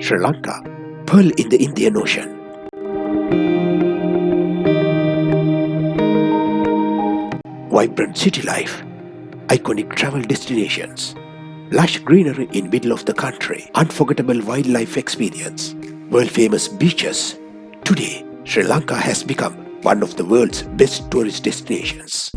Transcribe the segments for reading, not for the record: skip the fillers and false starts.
Sri Lanka, pearl in the Indian Ocean. Vibrant city life, iconic travel destinations, lush greenery in middle of the country, unforgettable wildlife experience, world-famous beaches. Today, Sri Lanka has become one of the world's best tourist destinations.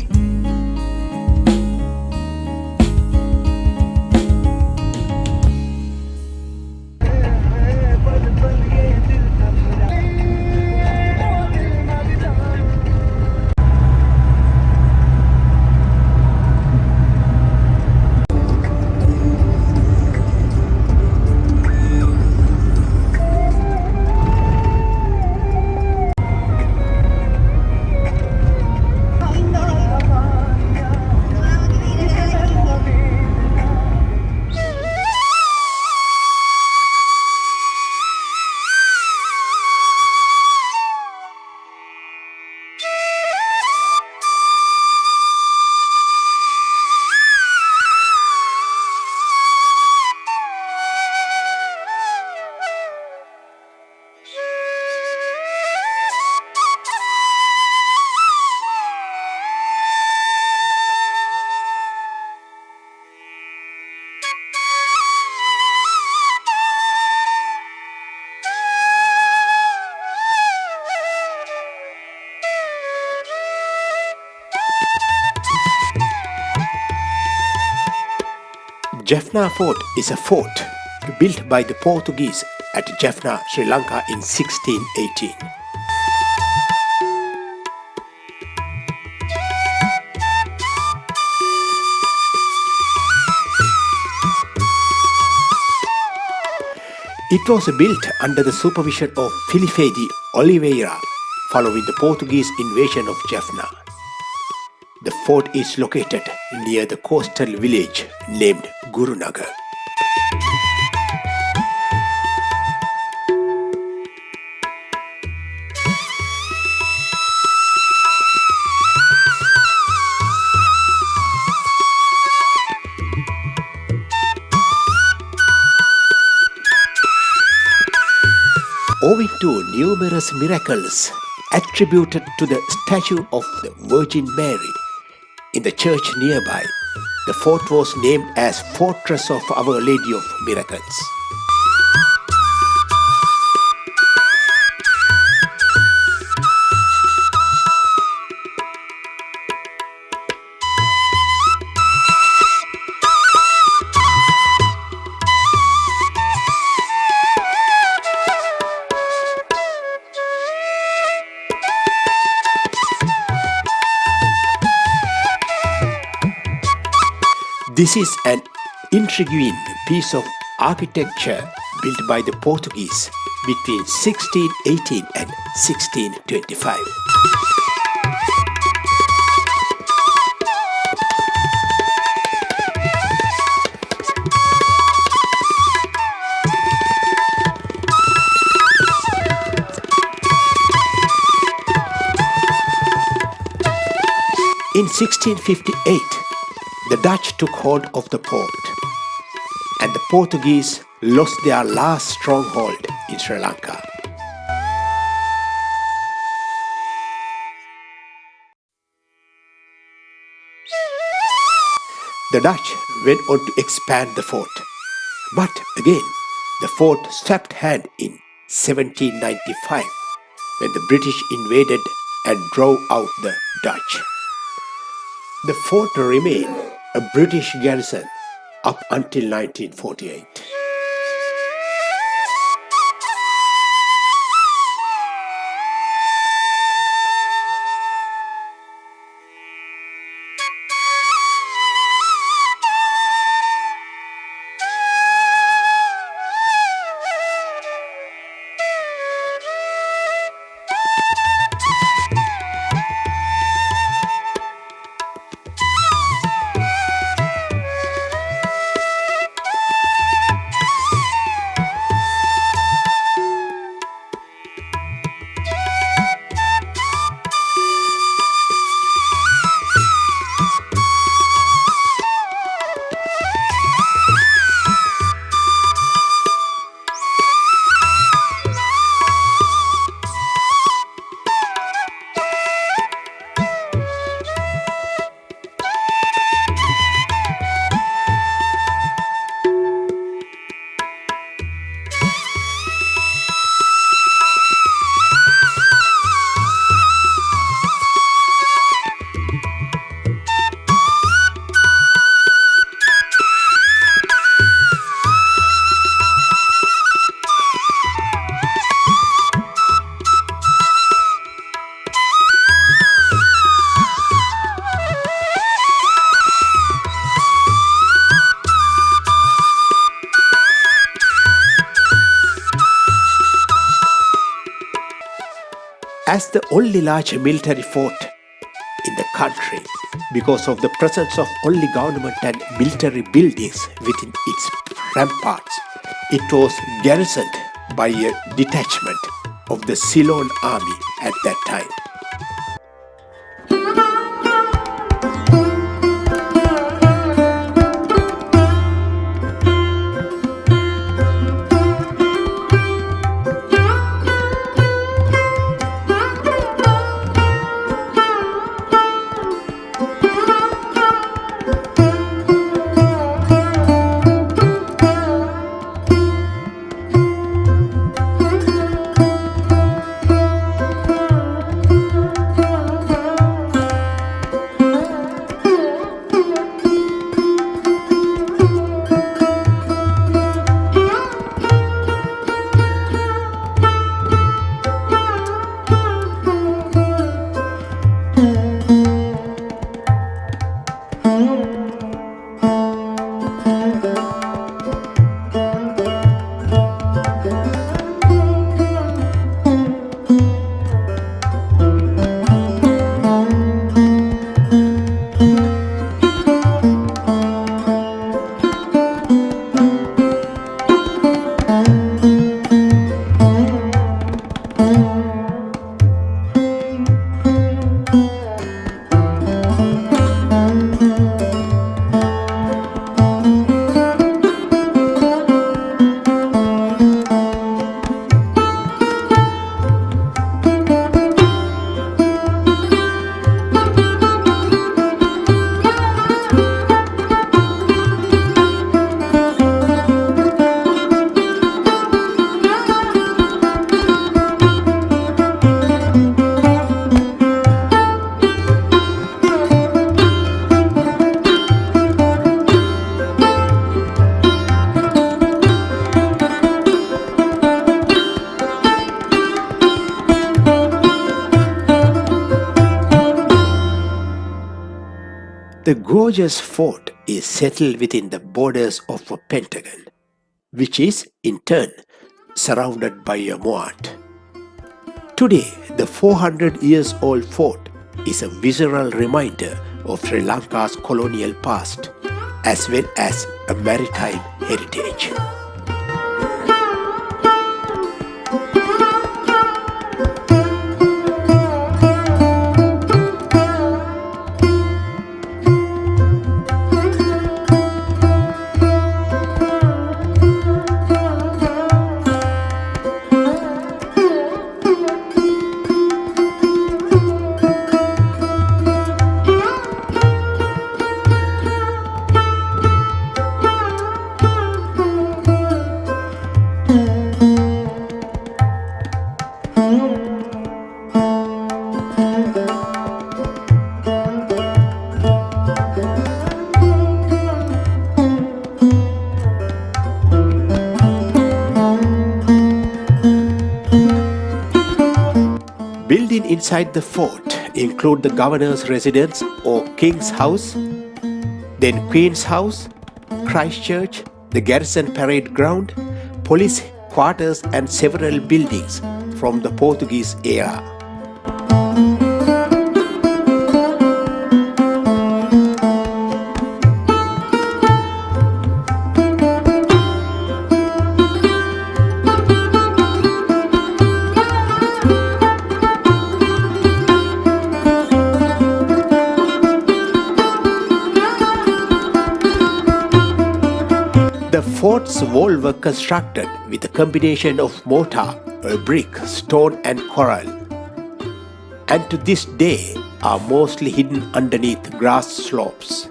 Jaffna Fort is a fort built by the Portuguese at Jaffna, Sri Lanka in 1618. It was built under the supervision of Filipe de Oliveira following the Portuguese invasion of Jaffna. The fort is located near the coastal village named Gurunagar. Owing to numerous miracles attributed to the statue of the Virgin Mary in the church nearby, the fort was named as Fortress of Our Lady of Miracles. This is an intriguing piece of architecture built by the Portuguese between 1618 and 1625. In 1658, the Dutch took hold of the port, and the Portuguese lost their last stronghold in Sri Lanka. The Dutch went on to expand the fort, but again the fort swapped hand in 1795 when the British invaded and drove out the Dutch. The fort remained a British garrison up until 1948. As the only large military fort in the country, because of the presence of only government and military buildings within its ramparts, it was garrisoned by a detachment of the Ceylon army at that time. The gorgeous fort is settled within the borders of a pentagon, which is in turn surrounded by a moat. Today, the 400 years old fort is a visceral reminder of Sri Lanka's colonial past as well as a maritime heritage. Buildings inside the fort include the governor's residence or king's house, then queen's house, Christ Church, the garrison parade ground, police quarters and several buildings from the Portuguese era. The fort's walls were constructed with a combination of mortar, brick, stone and coral, and to this day are mostly hidden underneath grass slopes.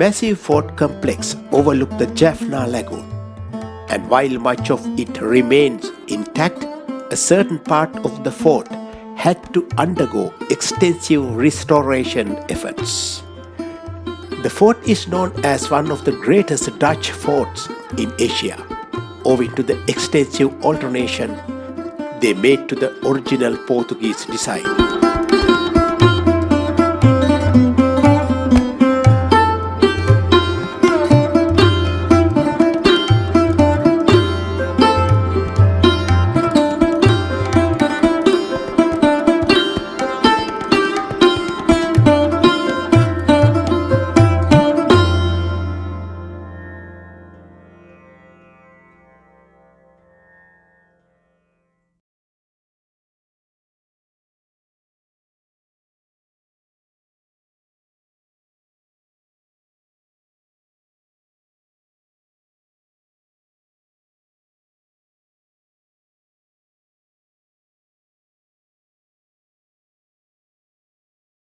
massive fort complex overlooked the Jaffna Lagoon, and while much of it remains intact, a certain part of the fort had to undergo extensive restoration efforts. The fort is known as one of the greatest Dutch forts in Asia, owing to the extensive alteration they made to the original Portuguese design.